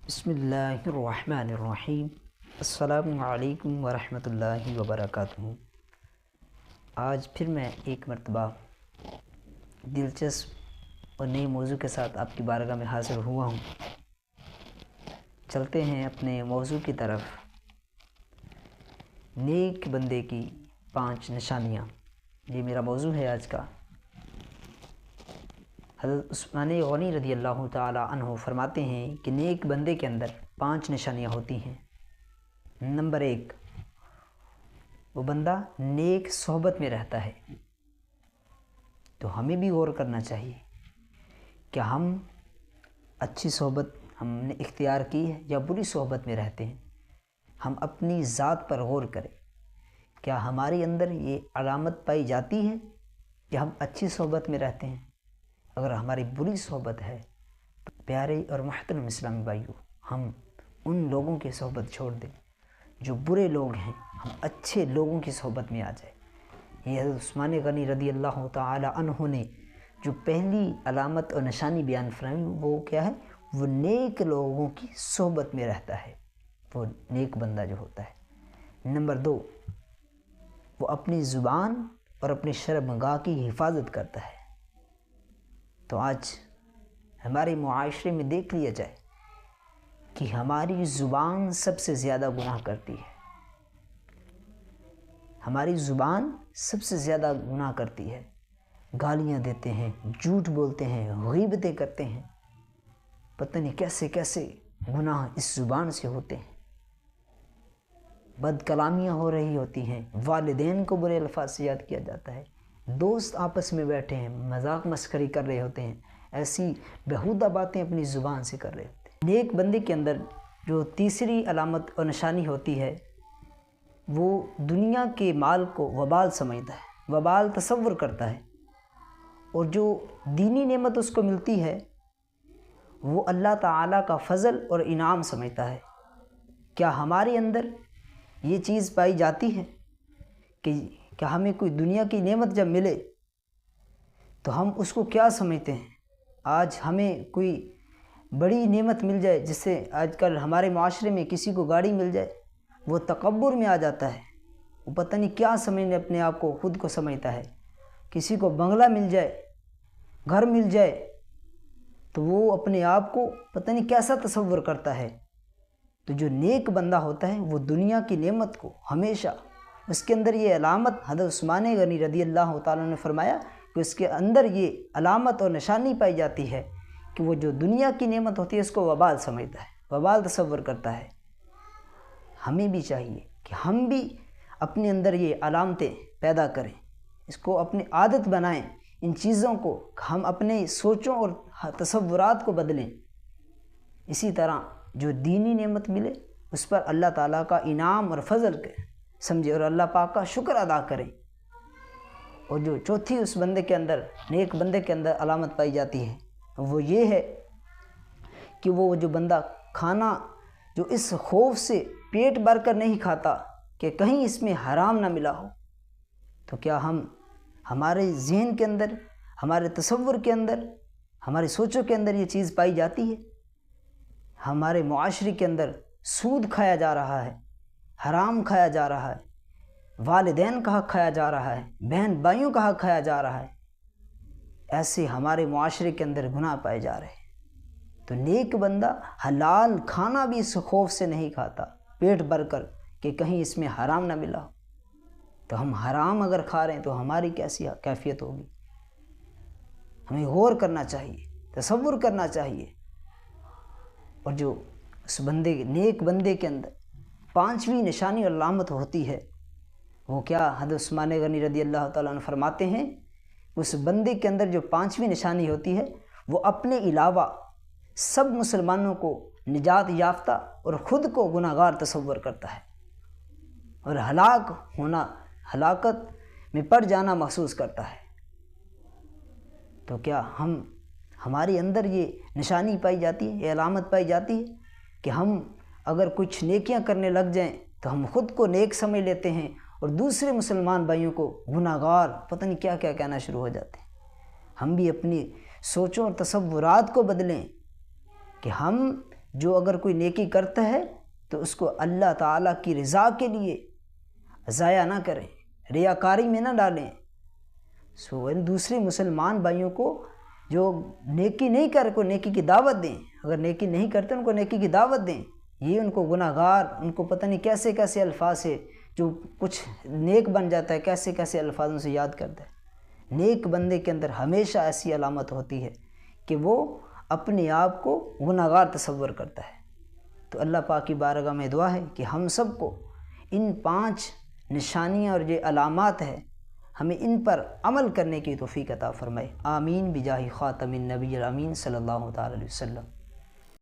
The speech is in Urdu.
بسم اللہ الرحمن الرحیم۔ السلام علیکم ورحمۃ اللہ وبرکاتہ۔ آج پھر میں ایک مرتبہ دلچسپ اور نئے موضوع کے ساتھ آپ کی بارگاہ میں حاضر ہوا ہوں۔ چلتے ہیں اپنے موضوع کی طرف۔ نیک بندے کی 5 نشانیاں، یہ میرا موضوع ہے آج کا۔ حضرت عثمان غنی رضی اللہ تعالی عنہ فرماتے ہیں کہ نیک بندے کے اندر 5 نشانیاں ہوتی ہیں۔ نمبر 1، وہ بندہ نیک صحبت میں رہتا ہے۔ تو ہمیں بھی غور کرنا چاہیے کہ ہم اچھی صحبت ہم نے اختیار کی ہے یا بری صحبت میں رہتے ہیں۔ ہم اپنی ذات پر غور کریں، کیا ہمارے اندر یہ علامت پائی جاتی ہے کہ ہم اچھی صحبت میں رہتے ہیں؟ اگر ہماری بری صحبت ہے تو پیارے اور محترم اسلامی بھائیوں، ہم ان لوگوں کی صحبت چھوڑ دیں جو برے لوگ ہیں، ہم اچھے لوگوں کی صحبت میں آ جائیں۔ یہ حضرت عثمان غنی رضی اللہ تعالی عنہ نے جو پہلی علامت اور نشانی بیان فرمائی وہ کیا ہے؟ وہ نیک لوگوں کی صحبت میں رہتا ہے، وہ نیک بندہ جو ہوتا ہے۔ نمبر 2، وہ اپنی زبان اور اپنی شرمگاہ کی حفاظت کرتا ہے۔ تو آج ہمارے معاشرے میں دیکھ لیا جائے کہ ہماری زبان سب سے زیادہ گناہ کرتی ہے۔ ہماری زبان سب سے زیادہ گناہ کرتی ہے۔ گالیاں دیتے ہیں، جھوٹ بولتے ہیں، غیبتیں کرتے ہیں، پتہ نہیں کیسے کیسے گناہ اس زبان سے ہوتے ہیں۔ بد کلامیاں ہو رہی ہوتی ہیں، والدین کو برے الفاظ سے یاد کیا جاتا ہے، دوست آپس میں بیٹھے ہیں مذاق مسخری کر رہے ہوتے ہیں، ایسی بیہودہ باتیں اپنی زبان سے کر رہے ہوتے ہیں۔ نیک بندے کے اندر جو تیسری علامت اور نشانی ہوتی ہے، وہ دنیا کے مال کو وبال سمجھتا ہے، وبال تصور کرتا ہے، اور جو دینی نعمت اس کو ملتی ہے وہ اللہ تعالیٰ کا فضل اور انعام سمجھتا ہے۔ کیا ہمارے اندر یہ چیز پائی جاتی ہے کہ ہمیں کوئی دنیا کی نعمت جب ملے تو ہم اس کو کیا سمجھتے ہیں؟ آج ہمیں کوئی بڑی نعمت مل جائے، جس سے آج کل ہمارے معاشرے میں کسی کو گاڑی مل جائے وہ تکبر میں آ جاتا ہے، وہ پتہ نہیں کیا سمجھنے اپنے آپ کو خود کو سمجھتا ہے۔ کسی کو بنگلہ مل جائے، گھر مل جائے تو وہ اپنے آپ کو پتہ نہیں کیسا تصور کرتا ہے۔ تو جو نیک بندہ ہوتا ہے وہ دنیا کی نعمت کو ہمیشہ، اس کے اندر یہ علامت حضرت عثمان غنی رضی اللہ تعالیٰ نے فرمایا کہ اس کے اندر یہ علامت اور نشانی پائی جاتی ہے کہ وہ جو دنیا کی نعمت ہوتی ہے اس کو وبال سمجھتا ہے، وبال تصور کرتا ہے۔ ہمیں بھی چاہیے کہ ہم بھی اپنے اندر یہ علامتیں پیدا کریں، اس کو اپنی عادت بنائیں، ان چیزوں کو ہم اپنے سوچوں اور تصورات کو بدلیں۔ اسی طرح جو دینی نعمت ملے اس پر اللہ تعالیٰ کا انعام اور فضل سمجھے اور اللہ پاک کا شکر ادا کریں۔ اور جو چوتھی اس بندے کے اندر، نیک بندے کے اندر علامت پائی جاتی ہے وہ یہ ہے کہ وہ جو بندہ کھانا جو اس خوف سے پیٹ بھر کر نہیں کھاتا کہ کہیں اس میں حرام نہ ملا ہو۔ تو کیا ہمارے ذہن کے اندر، ہمارے تصور کے اندر، ہماری سوچوں کے اندر یہ چیز پائی جاتی ہے؟ ہمارے معاشرے کے اندر سود کھایا جا رہا ہے، حرام کھایا جا رہا ہے، والدین کا حق کھایا جا رہا ہے، بہن بھائیوں کا حق کھایا جا رہا ہے، ایسے ہمارے معاشرے کے اندر گناہ پائے جا رہے ہیں۔ تو نیک بندہ حلال کھانا بھی اس خوف سے نہیں کھاتا پیٹ بھر کر کہ کہیں اس میں حرام نہ ملا ہو۔ تو ہم حرام اگر کھا رہے ہیں تو ہماری کیسی کیفیت ہوگی؟ ہمیں غور کرنا چاہیے، تصور کرنا چاہیے۔ اور جو اس نیک بندے کے اندر 5ویں نشانی اور علامت ہوتی ہے وہ کیا؟ حضرت عثمان غنی رضی اللہ تعالیٰ عنہ فرماتے ہیں اس بندے کے اندر جو 5ویں نشانی ہوتی ہے وہ اپنے علاوہ سب مسلمانوں کو نجات یافتہ اور خود کو گناہ گار تصور کرتا ہے اور ہلاکت میں پڑ جانا محسوس کرتا ہے۔ تو کیا ہمارے اندر یہ نشانی پائی جاتی ہے، یہ علامت پائی جاتی ہے کہ ہم اگر کچھ نیکیاں کرنے لگ جائیں تو ہم خود کو نیک سمجھ لیتے ہیں اور دوسرے مسلمان بھائیوں کو گناہ گار پتہ نہیں کیا کیا کہنا شروع ہو جاتے ہیں؟ ہم بھی اپنی سوچوں اور تصورات کو بدلیں کہ ہم جو اگر کوئی نیکی کرتا ہے تو اس کو اللہ تعالیٰ کی رضا کے لیے ضائع نہ کریں، ریاکاری میں نہ ڈالیں۔ دوسرے مسلمان بھائیوں کو جو نیکی نہیں کر کو نیکی کی دعوت دیں، اگر نیکی نہیں کرتے ان کو نیکی کی دعوت دیں۔ یہ ان کو گناہ گار، ان کو پتہ نہیں کیسے کیسے الفاظ سے جو کچھ نیک بن جاتا ہے کیسے کیسے الفاظوں سے یاد کرتا ہے۔ نیک بندے کے اندر ہمیشہ ایسی علامت ہوتی ہے کہ وہ اپنے آپ کو گناہ گار تصور کرتا ہے۔ تو اللہ پاک کی بارگاہ میں دعا ہے کہ ہم سب کو ان 5 نشانیاں اور یہ علامات ہیں، ہمیں ان پر عمل کرنے کی توفیق عطا فرمائے۔ آمین بجاہ خاتم النبی الامین صلی اللہ تعالی علیہ وسلم۔